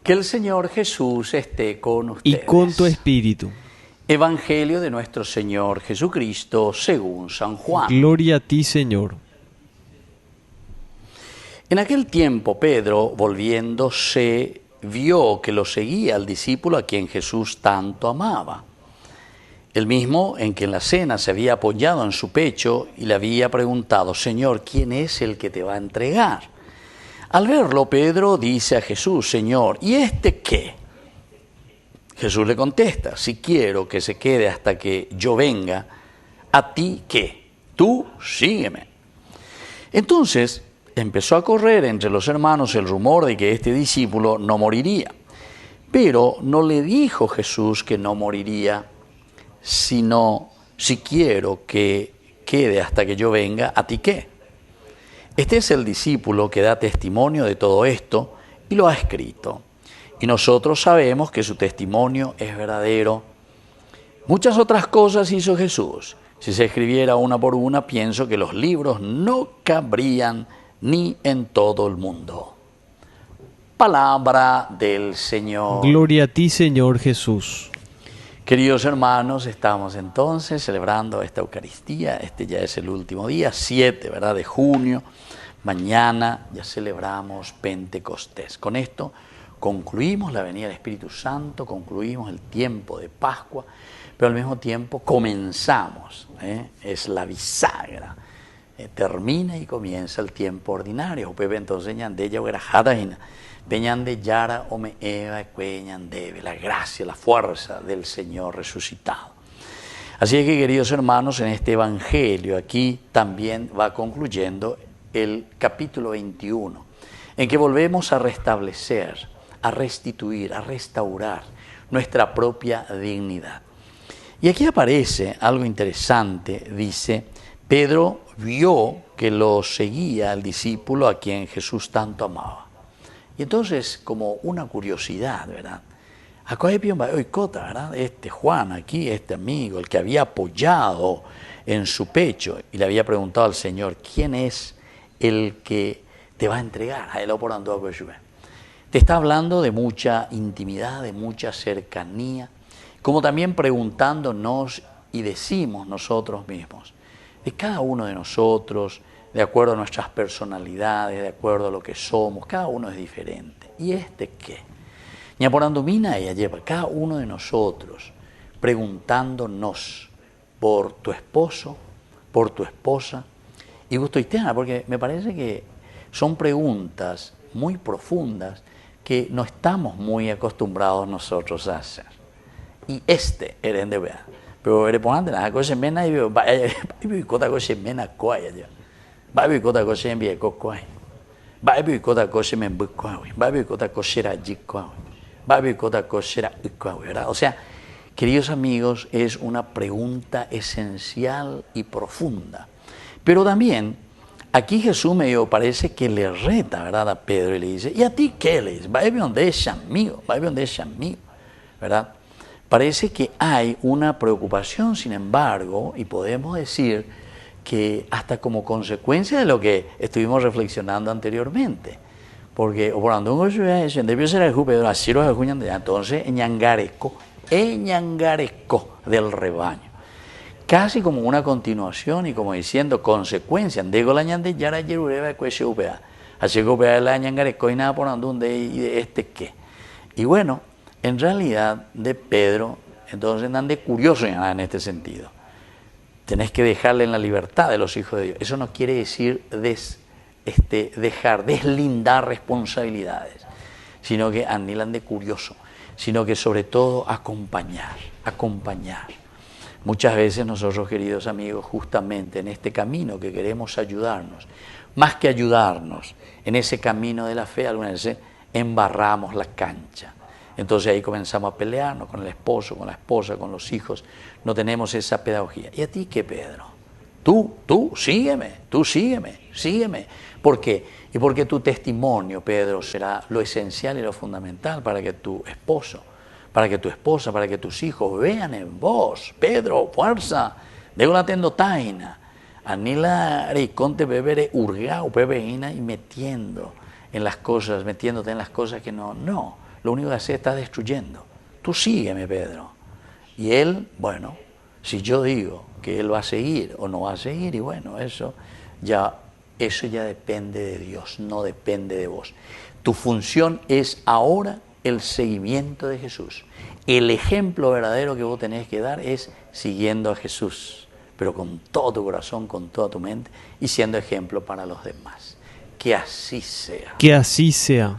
Que el Señor Jesús esté con y ustedes. con tu espíritu. Evangelio de nuestro Señor Jesucristo según San Juan. Gloria a ti, Señor. En aquel tiempo Pedro, volviéndose, vio que lo seguía el discípulo a quien Jesús tanto amaba. El mismo en que en la cena se había apoyado en su pecho y le había preguntado: Señor, ¿quién es el que te va a entregar? Al verlo, Pedro dice a Jesús: Señor, ¿y este qué? Jesús le contesta: si quiero que se quede hasta que yo venga, ¿a ti qué? Tú sígueme. Entonces empezó a correr entre los hermanos el rumor de que este discípulo no moriría. Pero no le dijo Jesús que no moriría, sino: si quiero que quede hasta que yo venga, ¿a ti qué? Este es el discípulo que da testimonio de todo esto y lo ha escrito. Y nosotros sabemos que su testimonio es verdadero. Muchas otras cosas hizo Jesús. Si se escribiera una por una, pienso que los libros no cabrían ni en todo el mundo. Palabra del Señor. Gloria a ti, Señor Jesús. Queridos hermanos, estamos entonces celebrando esta Eucaristía. Este ya es el último día, 7, ¿verdad?, de junio. Mañana ya celebramos Pentecostés. Con esto concluimos la venida del Espíritu Santo, concluimos el tiempo de Pascua, pero al mismo tiempo comenzamos, es la bisagra. Termina y comienza el tiempo ordinario. Pepe entonces ñande ya huerajadaina, peñande yara ome eva cueñandebe, la gracia, la fuerza del Señor resucitado. Así es que, queridos hermanos, en este Evangelio aquí también va concluyendo el capítulo 21, en que volvemos a restablecer, a restituir, a restaurar nuestra propia dignidad. Y aquí aparece algo interesante, dice: Pedro vio que lo seguía el discípulo a quien Jesús tanto amaba. Y entonces, como una curiosidad, ¿verdad? Acá hay ¿verdad? Este Juan aquí, este amigo, el que había apoyado en su pecho y le había preguntado al Señor: ¿quién es el que te va a entregar? Te está hablando de mucha intimidad, de mucha cercanía, como también preguntándonos, y decimos nosotros mismos, de cada uno de nosotros, de acuerdo a nuestras personalidades, de acuerdo a lo que somos, cada uno es diferente. ¿Y este qué? Ñaporandumina ella lleva cada uno de nosotros preguntándonos por tu esposo, por tu esposa, y gustoiteana, porque me parece que son preguntas muy profundas que no estamos muy acostumbrados nosotros a hacer. Y este era de ver. Pero reponante la cosa mena y va cota cosa mena coya ya. Va cota cosa envía cocoy. Va cota cosa men bucoy. Va cota cosa era jicoy. Va cota cosa era ucoy, ¿verdad? O sea, queridos amigos, es una pregunta esencial y profunda. Pero también aquí Jesús medio parece que le reta, ¿verdad?, a Pedro, y le dice: ¿y a ti qué le dice? Va a donde es amigo, ¿verdad? Parece que hay una preocupación, sin embargo, y podemos decir que hasta como consecuencia de lo que estuvimos reflexionando anteriormente, porque entonces ñangareco del rebaño, casi como una continuación y como diciendo consecuencia, de este qué. Y bueno, en realidad de Pedro, entonces andan de curioso en este sentido. Tenés que dejarle en la libertad de los hijos de Dios. Eso no quiere decir deslindar responsabilidades, sino que anilan de curioso, sino que sobre todo acompañar. Muchas veces nosotros, queridos amigos, justamente en este camino que queremos ayudarnos, más que ayudarnos en ese camino de la fe, algunas veces embarramos la cancha. Entonces ahí comenzamos a pelearnos con el esposo, con la esposa, con los hijos. No tenemos esa pedagogía. ¿Y a ti qué, Pedro? Tú, sígueme. ¿Por qué? Y porque tu testimonio, Pedro, será lo esencial y lo fundamental para que tu esposo, para que tu esposa, para que tus hijos vean en vos. Pedro, fuerza, de una tendotaina. Anila reiconte bebere urgao pebeina y metiéndote en las cosas que no. lo único que hace está destruyendo. Tú sígueme, Pedro. Y él, bueno, si yo digo que él va a seguir o no va a seguir, y bueno, eso ya depende de Dios, no depende de vos. Tu función es ahora el seguimiento de Jesús. El ejemplo verdadero que vos tenés que dar es siguiendo a Jesús, pero con todo tu corazón, con toda tu mente y siendo ejemplo para los demás. Que así sea. Que así sea.